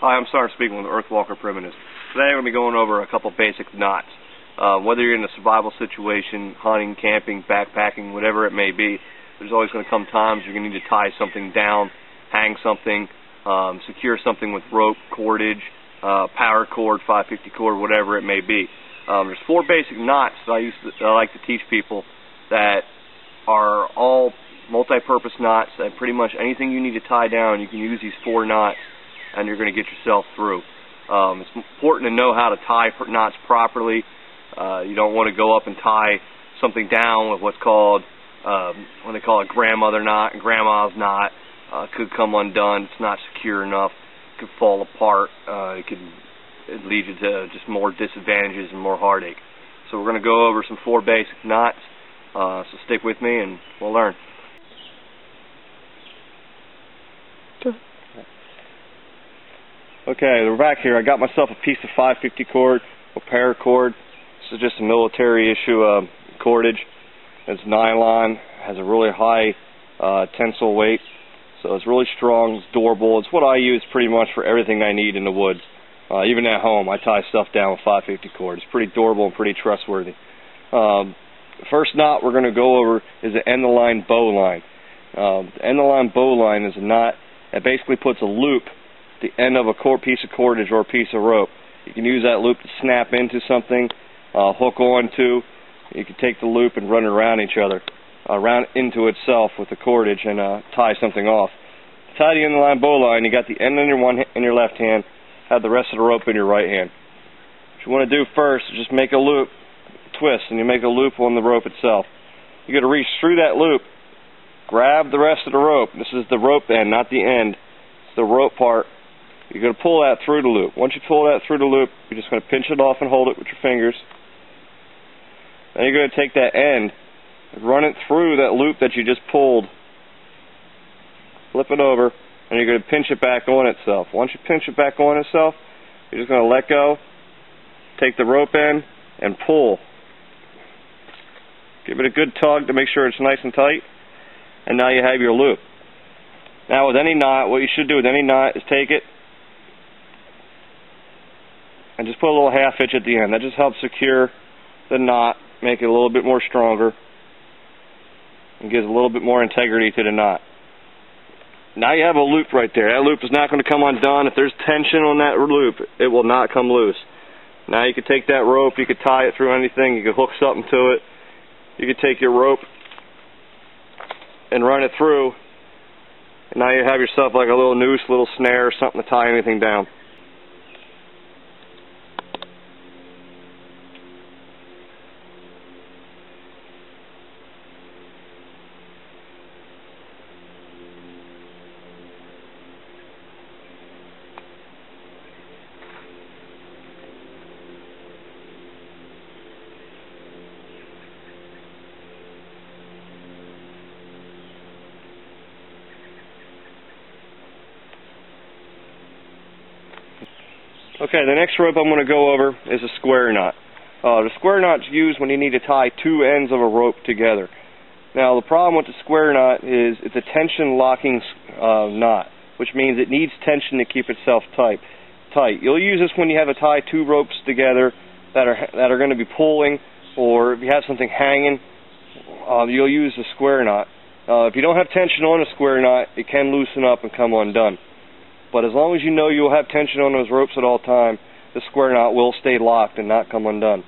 Hi, I'm Sergeant speaking with Earthwalker Primitive. Today I'm going to be going over a couple basic knots. Whether you're in a survival situation, hunting, camping, backpacking, whatever it may be, there's always going to come times you're going to need to tie something down, hang something, secure something with rope, cordage, power cord, 550 cord, whatever it may be. There's four basic knots that I like to teach people that are all multi-purpose knots, and pretty much anything you need to tie down, you can use these four knots and you're going to get yourself through. It's important to know how to tie knots properly. You don't want to go up and tie something down with what's called, what they call a grandmother knot, and grandma's knot. Could come undone, it's not secure enough, it could fall apart, it could lead you to just more disadvantages and more heartache. So we're going to go over some four basic knots, so stick with me and we'll learn. Okay, we're back here. I got myself a piece of 550 cord, a paracord. This is just a military issue cordage. It's nylon, has a really high tensile weight, so it's really strong, it's durable. It's what I use pretty much for everything I need in the woods. Even at home, I tie stuff down with 550 cord. It's pretty durable and pretty trustworthy. The first knot we're going to go over is the end-of-the-line bowline. The end-of-the-line bowline is a knot that basically puts a loop at the end of a piece of cordage or a piece of rope. You can use that loop to snap into something, hook onto. You can take the loop and run it around each other, around into itself with the cordage and tie something off. To tie the end-of-the-line bowline, you got the end in your left hand, have the rest of the rope in your right hand. What you want to do first is just make a loop, twist, and you make a loop on the rope itself. You're going to reach through that loop, grab the rest of the rope. This is the rope end, not the end. It's the rope part. You're going to pull that through the loop. Once you pull that through the loop, you're just going to pinch it off and hold it with your fingers. Then you're going to take that end and run it through that loop that you just pulled. Flip it over, and you're going to pinch it back on itself. Once you pinch it back on itself, you're just going to let go, take the rope end, and pull. Give it a good tug to make sure it's nice and tight, and now you have your loop. Now with any knot, what you should do with any knot is take it and just put a little half hitch at the end. That just helps secure the knot, make it a little bit more stronger, and gives a little bit more integrity to the knot. Now you have a loop right there. That loop is not going to come undone. If there's tension on that loop, it will not come loose. Now you can take that rope, you could tie it through anything, you could hook something to it. You could take your rope and run it through, and now you have yourself like a little noose, little snare, or something to tie anything down. Okay, the next rope I'm going to go over is a square knot. The square knot's used when you need to tie two ends of a rope together. Now, the problem with the square knot is it's a tension locking knot, which means it needs tension to keep itself tight. You'll use this when you have to tie two ropes together that are going to be pulling, or if you have something hanging, you'll use the square knot. If you don't have tension on a square knot, it can loosen up and come undone. But as long as you know you'll have tension on those ropes at all time, the square knot will stay locked and not come undone.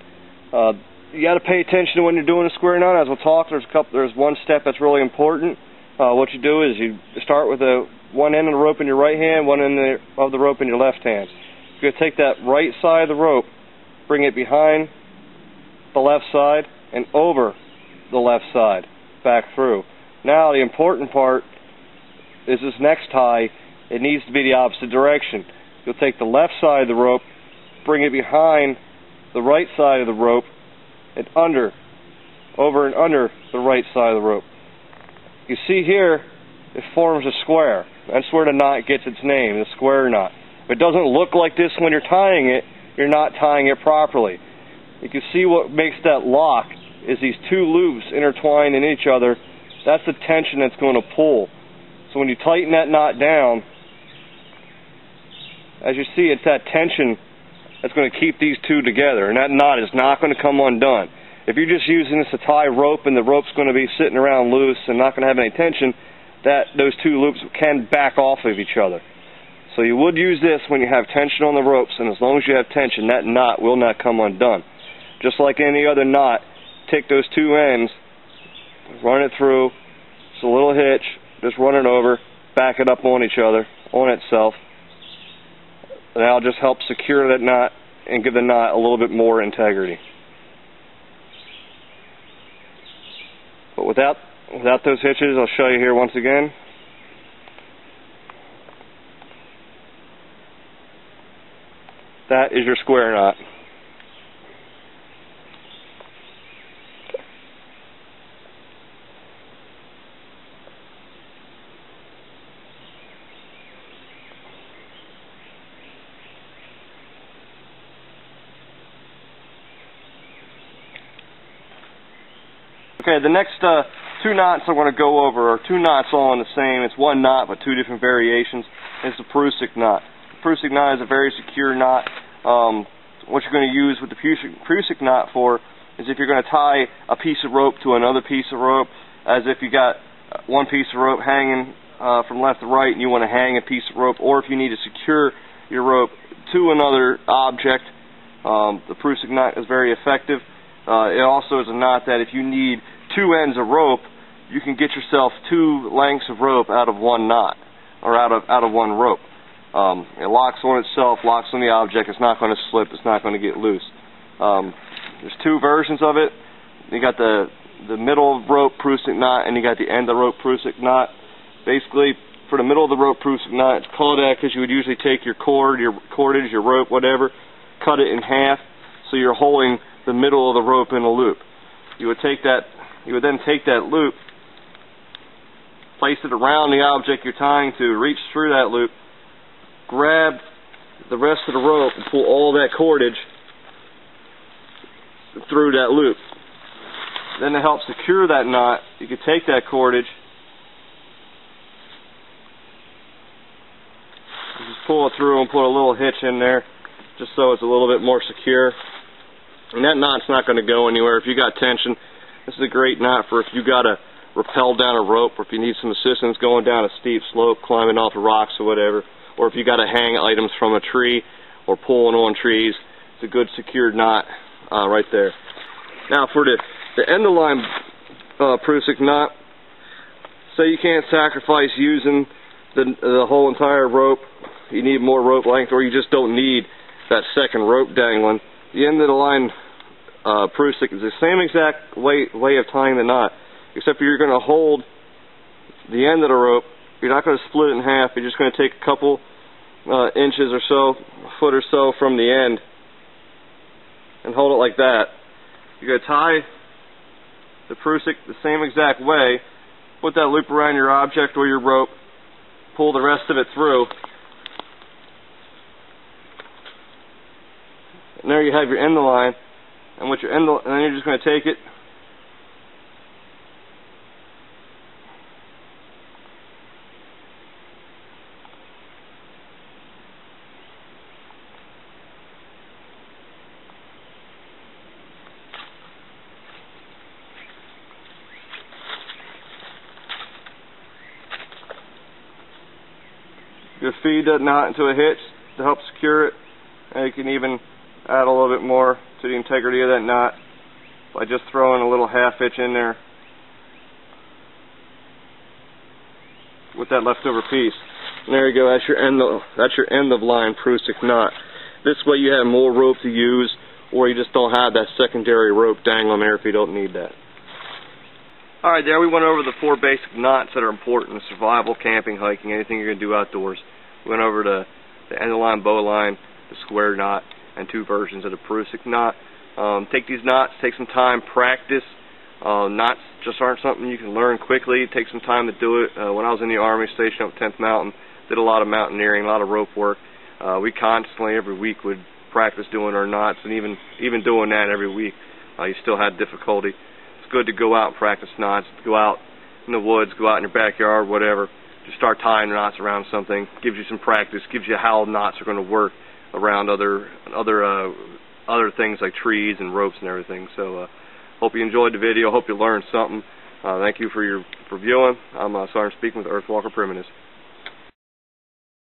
You got to pay attention when you're doing a square knot. As we'll talk, there's one step that's really important. What you do is you start with one end of the rope in your right hand, one end of the rope in your left hand. You're going to take that right side of the rope, bring it behind the left side and over the left side, back through. Now the important part is this next tie. It needs to be the opposite direction. You'll take the left side of the rope, bring it behind the right side of the rope, and over and under the right side of the rope. You see here, it forms a square. That's where the knot gets its name, the square knot. If it doesn't look like this when you're tying it, you're not tying it properly. You can see what makes that lock is these two loops intertwined in each other. That's the tension that's going to pull. So when you tighten that knot down, as you see, it's that tension that's going to keep these two together, and that knot is not going to come undone. If you're just using this to tie rope and the rope's going to be sitting around loose and not going to have any tension, those two loops can back off of each other. So you would use this when you have tension on the ropes, and as long as you have tension, that knot will not come undone. Just like any other knot, take those two ends, run it through, it's a little hitch, just run it over, back it up on each other, on itself. That'll just help secure that knot and give the knot a little bit more integrity. But without those hitches, I'll show you here once again. That is your square knot. Okay, the next two knots I want to go over are two knots all in the same. It's one knot but two different variations. It's the prusic knot. The prusic knot is a very secure knot. What you're going to use with the prusic knot for is if you're going to tie a piece of rope to another piece of rope, as if you got one piece of rope hanging from left to right and you want to hang a piece of rope, or if you need to secure your rope to another object, the prusic knot is very effective. It also is a knot that if you need two ends of rope, you can get yourself two lengths of rope out of one knot, or out of one rope. It locks on itself, locks on the object. It's not going to slip. It's not going to get loose. There's two versions of it. You got the middle of rope prusic knot, and you got the end of rope prusic knot. Basically, for the middle of the rope prusic knot, it's called that because you would usually take your cord, your cordage, your rope, whatever, cut it in half, so you're holding the middle of the rope in a loop. You would then take that loop, place it around the object you're tying to, reach through that loop, grab the rest of the rope and pull all that cordage through that loop. Then to help secure that knot, you can take that cordage and just pull it through and put a little hitch in there just so it's a little bit more secure. And that knot's not going to go anywhere. If you got tension, this is a great knot for if you got to rappel down a rope, or if you need some assistance going down a steep slope, climbing off the rocks or whatever, or if you got to hang items from a tree or pulling on trees. It's a good secured knot right there. Now for the end of line prusic knot, say you can't sacrifice using the whole entire rope, you need more rope length, or you just don't need that second rope dangling. The end of the line prusic is the same exact way of tying the knot, except you're going to hold the end of the rope. You're not going to split it in half. You're just going to take a couple inches or so, a foot or so from the end, and hold it like that. You're going to tie the prusic the same exact way, put that loop around your object or your rope, pull the rest of it through, and there you have your end of line. And with your end, and then you're just going to take it, you feed that knot into a hitch to help secure it, and you can even add a little bit more to the integrity of that knot by just throwing a little half hitch in there with that leftover piece. And there you go, that's your end of line prusic knot. This way you have more rope to use, or you just don't have that secondary rope dangling there if you don't need that. Alright, there we went over the 4 basic knots that are important in survival, camping, hiking, anything you're going to do outdoors. We went over the end of line bowline, the square knot, and 2 versions of the prusic knot. Take these knots, take some time, practice. Knots just aren't something you can learn quickly. Take some time to do it. When I was in the Army, stationed up 10th Mountain, did a lot of mountaineering, a lot of rope work. We constantly, every week, would practice doing our knots, and even doing that every week, you still had difficulty. It's good to go out and practice knots, go out in the woods, go out in your backyard, whatever. to start tying knots around something. Gives you some practice, gives you how knots are going to work around other things like trees and ropes and everything. So hope you enjoyed the video. Hope you learned something. Thank you for viewing. I'm Sergeant speaking with Earthwalker Primitives.